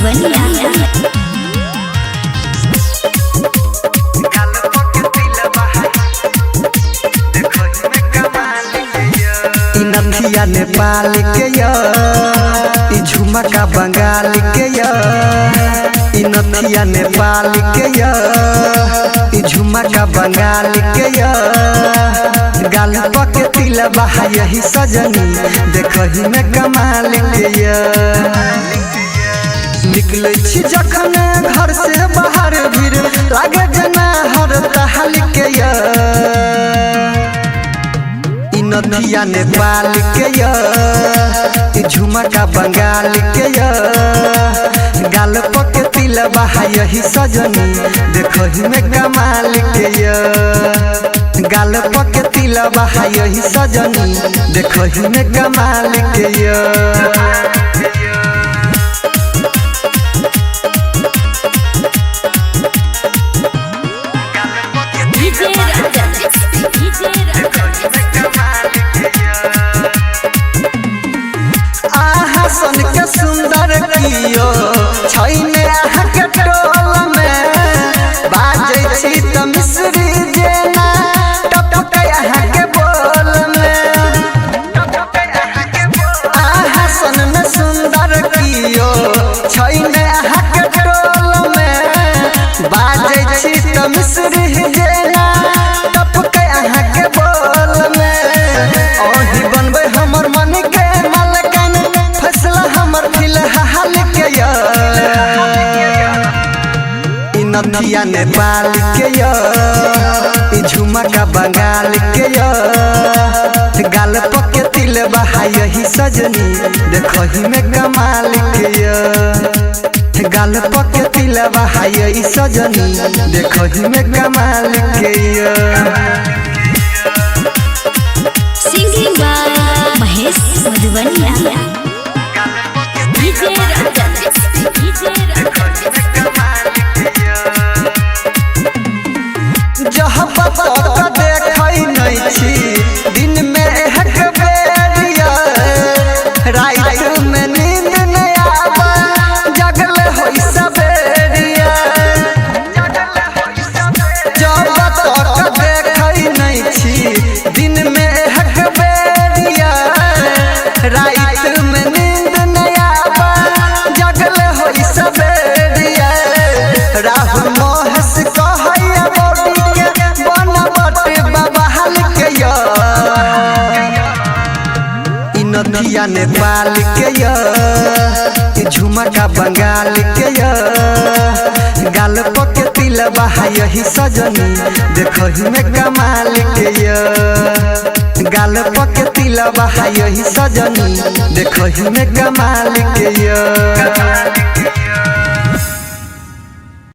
मधुबनिया। नथिया नेपाल के झुमका बंगाल के नथिया नेपाल के झुमका बंगाल के गाल के तिलबा यही सजनी देखही में कमाल के निकले छी जखन घर से बाहर भीड़ लागे जना हर तहल के नथिया नेपाल के झुमका बंगाल के गाल के तिलबा यही सजनी देखही में कमाल के गाल के तिलबा यही सजनी देखही में कमाल के सन के सुंदर कियो छैने अहाँ के टोल में बाजै छी त मिश्री जेना टपके अहाँ के बोल में अहाँ सन में सुंदर कियो छैने अहाँ के टोल में बाजै छी त मिश्री जेना टपके अहाँ के बोल में ओही बनबै हमर मन के नथिया नेपाल के झुमका बंगाल के गाल के तिलबा यही सजनी देखही में कमाल के गाल के तिलबा यही सजनी देखही में कमाल के सिंगिंग बाय महेश मधुबनिया। जहाँ बता देखै नहीं छी दिन में एक बेरिया रात में नींद नहीं आवा जगल होई सबेरिया जब बता देखै नहीं छी दिन में एक बेरिया रात में नींद नहीं आवा जगल होई सबेरिया राहुल मोहस नथिया नेपाल के झुमका बंगाल के गाल के तिलबा यही सजनी देखही में कमाल के गाल के तिलबा यही सजनी देखही में कमाल के